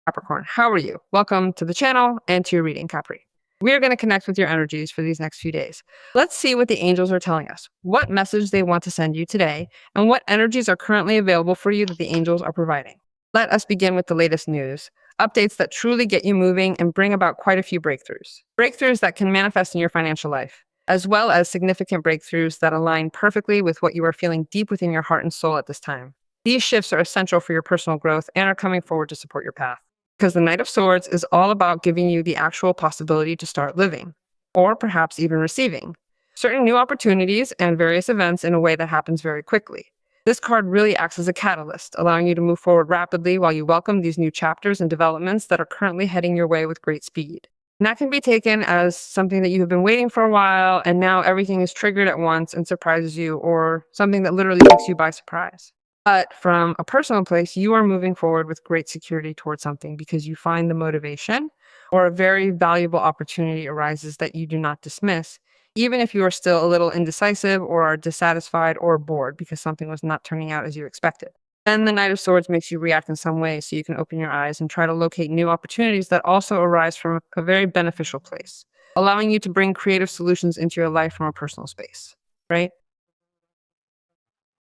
Capricorn, how are you? Welcome to the channel and to your reading, Capri. We are going to connect with your energies for these next few days. Let's see what the angels are telling us, what message they want to send you today, and what energies are currently available for you that the angels are providing. Let us begin with the latest news, updates that truly get you moving and bring about quite a few breakthroughs. Breakthroughs that can manifest in your financial life, as well as significant breakthroughs that align perfectly with what you are feeling deep within your heart and soul at this time. These shifts are essential for your personal growth and are coming forward to support your path. Because the Knight of Swords is all about giving you the actual possibility to start living, or perhaps even receiving, certain new opportunities and various events in a way that happens very quickly. This card really acts as a catalyst, allowing you to move forward rapidly while you welcome these new chapters and developments that are currently heading your way with great speed. And that can be taken as something that you have been waiting for a while, and now everything is triggered at once and surprises you, or something that literally takes you by surprise. But from a personal place, you are moving forward with great security towards something because you find the motivation, or a very valuable opportunity arises that you do not dismiss, even if you are still a little indecisive or are dissatisfied or bored because something was not turning out as you expected. Then the Knight of Swords makes you react in some way so you can open your eyes and try to locate new opportunities that also arise from a very beneficial place, allowing you to bring creative solutions into your life from a personal space, right?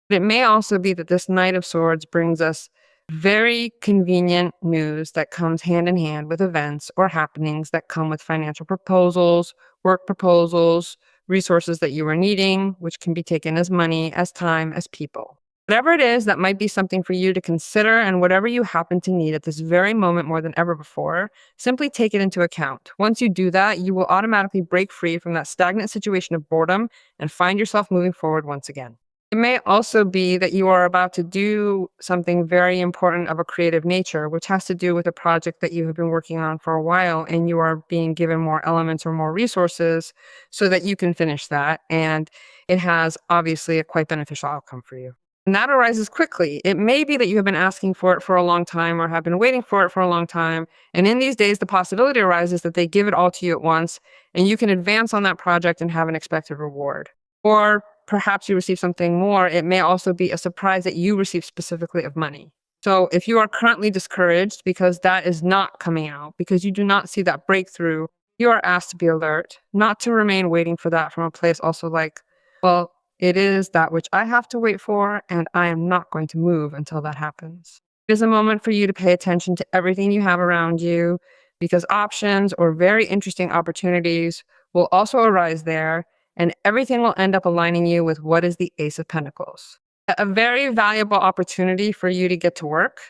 It may also be that this Knight of Swords brings us very convenient news that comes hand in hand with events or happenings that come with financial proposals, work proposals, resources that you are needing, which can be taken as money, as time, as people. Whatever it is, that might be something for you to consider, and whatever you happen to need at this very moment more than ever before, simply take it into account. Once you do that, you will automatically break free from that stagnant situation of boredom and find yourself moving forward once again. It may also be that you are about to do something very important of a creative nature, which has to do with a project that you have been working on for a while, and you are being given more elements or more resources so that you can finish that. And it has obviously a quite beneficial outcome for you. And that arises quickly. It may be that you have been asking for it for a long time or have been waiting for it for a long time. And in these days, the possibility arises that they give it all to you at once, and you can advance on that project and have an expected reward. Or perhaps you receive something more. It may also be a surprise that you receive specifically of money. So if you are currently discouraged because that is not coming out, because you do not see that breakthrough, you are asked to be alert, not to remain waiting for that from a place also like, well, it is that which I have to wait for, and I am not going to move until that happens. It is a moment for you to pay attention to everything you have around you, because options or very interesting opportunities will also arise there, and everything will end up aligning you with what is the Ace of Pentacles. A very valuable opportunity for you to get to work,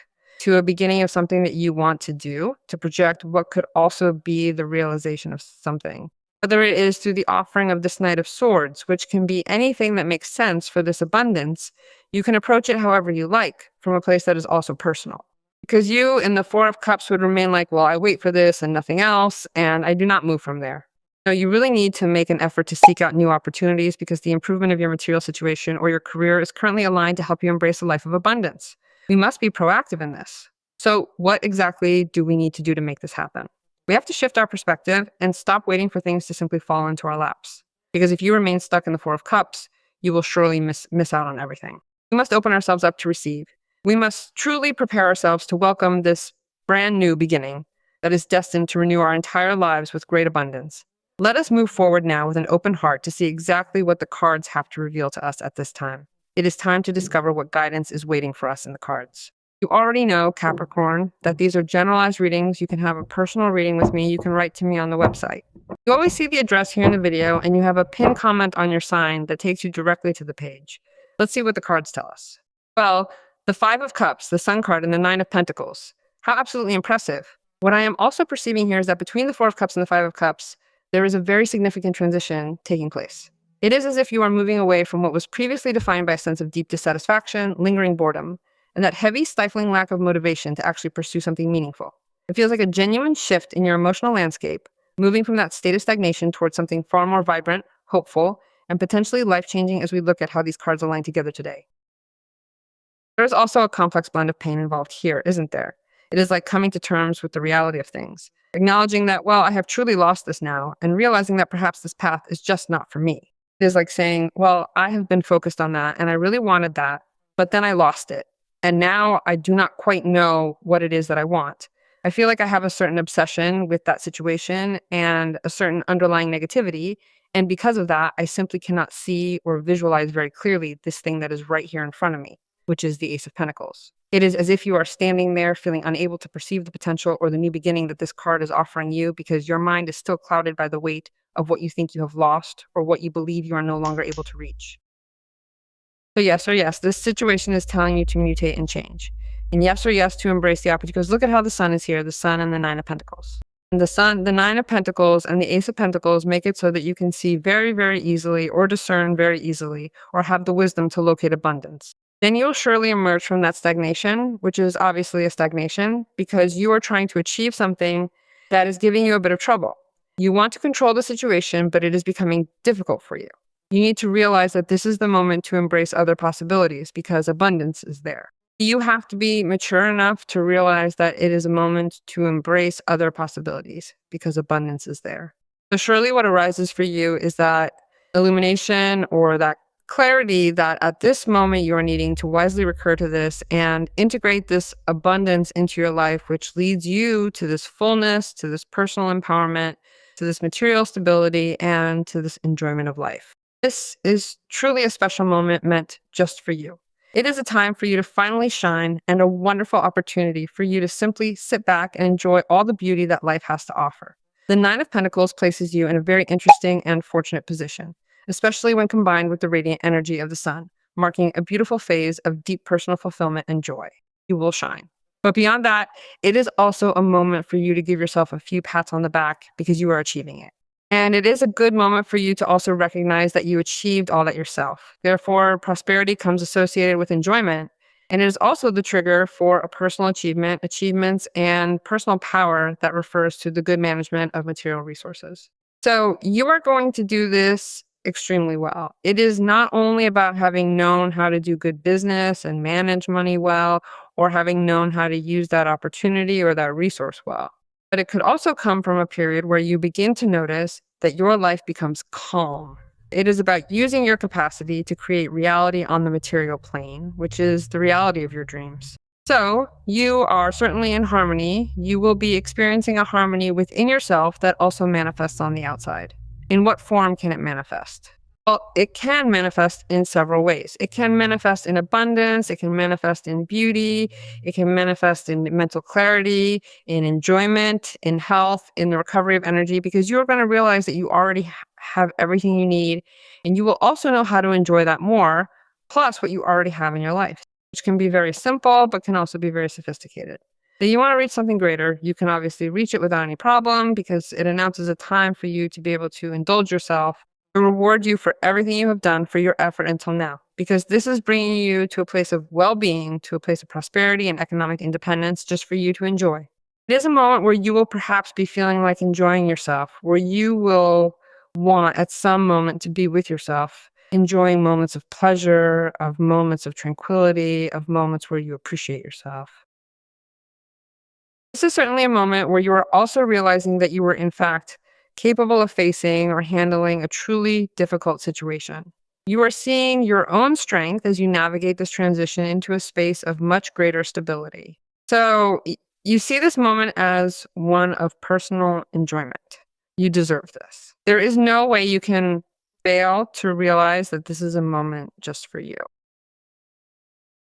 to a beginning of something that you want to do, to project what could also be the realization of something. Whether it is through the offering of this Knight of Swords, which can be anything that makes sense for this abundance, you can approach it however you like, from a place that is also personal. Because you in the Four of Cups would remain like, well, I wait for this and nothing else, and I do not move from there. No, you really need to make an effort to seek out new opportunities, because the improvement of your material situation or your career is currently aligned to help you embrace a life of abundance. We must be proactive in this. So what exactly do we need to do to make this happen? We have to shift our perspective and stop waiting for things to simply fall into our laps. Because if you remain stuck in the Four of Cups, you will surely miss out on everything. We must open ourselves up to receive. We must truly prepare ourselves to welcome this brand new beginning that is destined to renew our entire lives with great abundance. Let us move forward now with an open heart to see exactly what the cards have to reveal to us at this time. It is time to discover what guidance is waiting for us in the cards. You already know, Capricorn, that these are generalized readings. You can have a personal reading with me. You can write to me on the website. You always see the address here in the video, and you have a pinned comment on your sign that takes you directly to the page. Let's see what the cards tell us. Well, the Five of Cups, the Sun card, and the Nine of Pentacles. How absolutely impressive. What I am also perceiving here is that between the Four of Cups and the Five of Cups, there is a very significant transition taking place. It is as if you are moving away from what was previously defined by a sense of deep dissatisfaction, lingering boredom, and that heavy, stifling lack of motivation to actually pursue something meaningful. It feels like a genuine shift in your emotional landscape, moving from that state of stagnation towards something far more vibrant, hopeful, and potentially life-changing as we look at how these cards align together today. There's also a complex blend of pain involved here, isn't there? It is like coming to terms with the reality of things, acknowledging that, well, I have truly lost this now, and realizing that perhaps this path is just not for me. It is like saying, well, I have been focused on that, and I really wanted that, but then I lost it. And now I do not quite know what it is that I want. I feel like I have a certain obsession with that situation and a certain underlying negativity. And because of that, I simply cannot see or visualize very clearly this thing that is right here in front of me, which is the Ace of Pentacles. It is as if you are standing there feeling unable to perceive the potential or the new beginning that this card is offering you because your mind is still clouded by the weight of what you think you have lost or what you believe you are no longer able to reach. So yes or yes, this situation is telling you to mutate and change. And yes or yes to embrace the opportunity, because look at how the sun is here, the sun and the Nine of Pentacles. And the sun, the Nine of Pentacles and the Ace of Pentacles make it so that you can see very, very easily or discern very easily or have the wisdom to locate abundance. Then you'll surely emerge from that stagnation, which is obviously a stagnation, because you are trying to achieve something that is giving you a bit of trouble. You want to control the situation, but it is becoming difficult for you. You need to realize that this is the moment to embrace other possibilities because abundance is there. You have to be mature enough to realize that it is a moment to embrace other possibilities because abundance is there. So surely what arises for you is that illumination or that clarity that at this moment you are needing to wisely recur to this and integrate this abundance into your life, which leads you to this fullness, to this personal empowerment, to this material stability, and to this enjoyment of life. This is truly a special moment meant just for you. It is a time for you to finally shine and a wonderful opportunity for you to simply sit back and enjoy all the beauty that life has to offer. The Nine of Pentacles places you in a very interesting and fortunate position, especially when combined with the radiant energy of the sun, marking a beautiful phase of deep personal fulfillment and joy. You will shine. But beyond that, it is also a moment for you to give yourself a few pats on the back because you are achieving it. And it is a good moment for you to also recognize that you achieved all that yourself. Therefore, prosperity comes associated with enjoyment. And it is also the trigger for a personal achievement, achievements, and personal power that refers to the good management of material resources. So you are going to do this extremely well. It is not only about having known how to do good business and manage money well, or having known how to use that opportunity or that resource well. But it could also come from a period where you begin to notice that your life becomes calm. It is about using your capacity to create reality on the material plane, which is the reality of your dreams. So you are certainly in harmony. You will be experiencing a harmony within yourself that also manifests on the outside. In what form can it manifest? Well, it can manifest in several ways. It can manifest in abundance. It can manifest in beauty. It can manifest in mental clarity, in enjoyment, in health, in the recovery of energy, because you're going to realize that you already have everything you need. And you will also know how to enjoy that more, plus what you already have in your life, which can be very simple, but can also be very sophisticated. If you want to reach something greater, you can obviously reach it without any problem because it announces a time for you to be able to indulge yourself and reward you for everything you have done for your effort until now, because this is bringing you to a place of well-being, to a place of prosperity and economic independence just for you to enjoy. It is a moment where you will perhaps be feeling like enjoying yourself, where you will want at some moment to be with yourself, enjoying moments of pleasure, of moments of tranquility, of moments where you appreciate yourself. This is certainly a moment where you are also realizing that you were, in fact, capable of facing or handling a truly difficult situation. You are seeing your own strength as you navigate this transition into a space of much greater stability. So you see this moment as one of personal enjoyment. You deserve this. There is no way you can fail to realize that this is a moment just for you.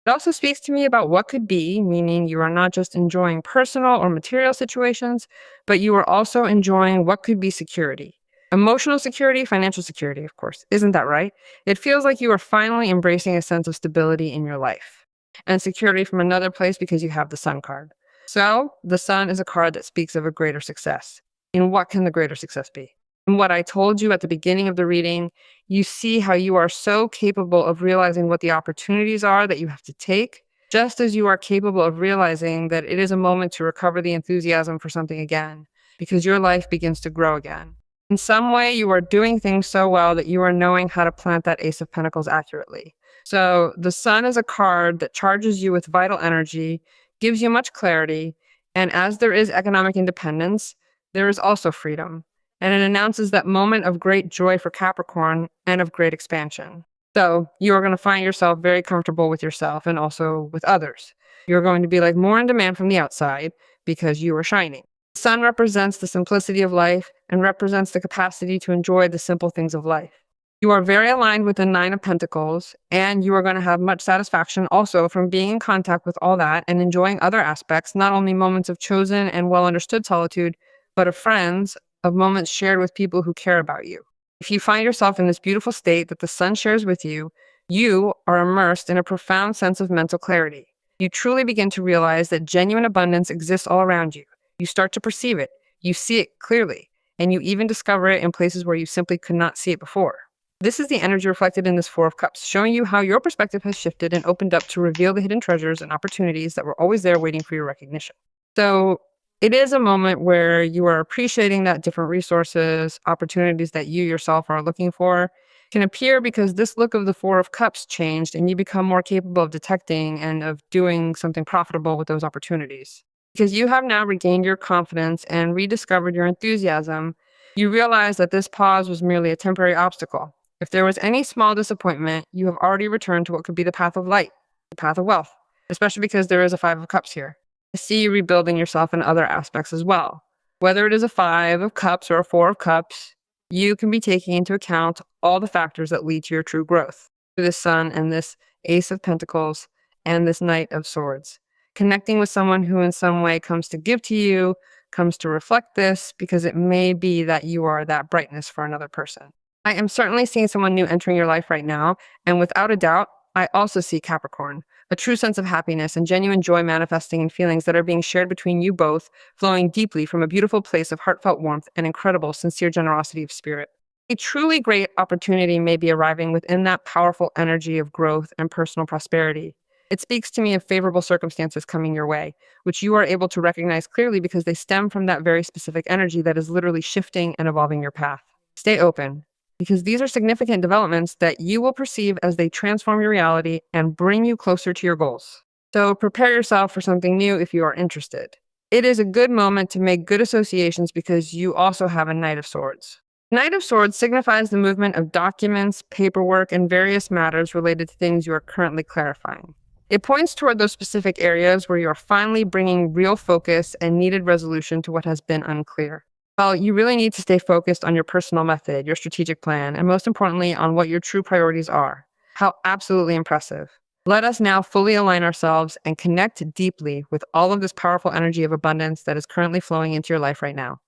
It also speaks to me about what could be, meaning you are not just enjoying personal or material situations, but you are also enjoying what could be security. Emotional security, financial security, of course. Isn't that right? It feels like you are finally embracing a sense of stability in your life and security from another place because you have the Sun card. So the Sun is a card that speaks of a greater success. And what can the greater success be? And what I told you at the beginning of the reading, you see how you are so capable of realizing what the opportunities are that you have to take, just as you are capable of realizing that it is a moment to recover the enthusiasm for something again, because your life begins to grow again. In some way, you are doing things so well that you are knowing how to plant that Ace of Pentacles accurately. So the Sun is a card that charges you with vital energy, gives you much clarity, and as there is economic independence, there is also freedom. And it announces that moment of great joy for Capricorn and of great expansion. So you are going to find yourself very comfortable with yourself and also with others. You're going to be like more in demand from the outside because you are shining. The sun represents the simplicity of life and represents the capacity to enjoy the simple things of life. You are very aligned with the Nine of Pentacles, and you are going to have much satisfaction also from being in contact with all that and enjoying other aspects, not only moments of chosen and well understood solitude, but of friends, of moments shared with people who care about you. If you find yourself in this beautiful state that the sun shares with you, you are immersed in a profound sense of mental clarity. You truly begin to realize that genuine abundance exists all around you. You start to perceive it, you see it clearly, and you even discover it in places where you simply could not see it before. This is the energy reflected in this Four of Cups, showing you how your perspective has shifted and opened up to reveal the hidden treasures and opportunities that were always there waiting for your recognition. So it is a moment where you are appreciating that different resources, opportunities that you yourself are looking for can appear because this look of the Four of Cups changed and you become more capable of detecting and of doing something profitable with those opportunities. Because you have now regained your confidence and rediscovered your enthusiasm, you realize that this pause was merely a temporary obstacle. If there was any small disappointment, you have already returned to what could be the path of light, the path of wealth, especially because there is a Five of Cups here. I see you rebuilding yourself in other aspects as well. Whether it is a Five of Cups or a Four of Cups, you can be taking into account all the factors that lead to your true growth. This Sun and this Ace of Pentacles and this Knight of Swords. Connecting with someone who in some way comes to give to you, comes to reflect this, because it may be that you are that brightness for another person. I am certainly seeing someone new entering your life right now, and without a doubt, I also see Capricorn, a true sense of happiness and genuine joy manifesting in feelings that are being shared between you both, flowing deeply from a beautiful place of heartfelt warmth and incredible, sincere generosity of spirit. A truly great opportunity may be arriving within that powerful energy of growth and personal prosperity. It speaks to me of favorable circumstances coming your way, which you are able to recognize clearly because they stem from that very specific energy that is literally shifting and evolving your path. Stay open, because these are significant developments that you will perceive as they transform your reality and bring you closer to your goals. So prepare yourself for something new if you are interested. It is a good moment to make good associations because you also have a Knight of Swords. Knight of Swords signifies the movement of documents, paperwork, and various matters related to things you are currently clarifying. It points toward those specific areas where you are finally bringing real focus and needed resolution to what has been unclear. Well, you really need to stay focused on your personal method, your strategic plan, and most importantly, on what your true priorities are. How absolutely impressive. Let us now fully align ourselves and connect deeply with all of this powerful energy of abundance that is currently flowing into your life right now.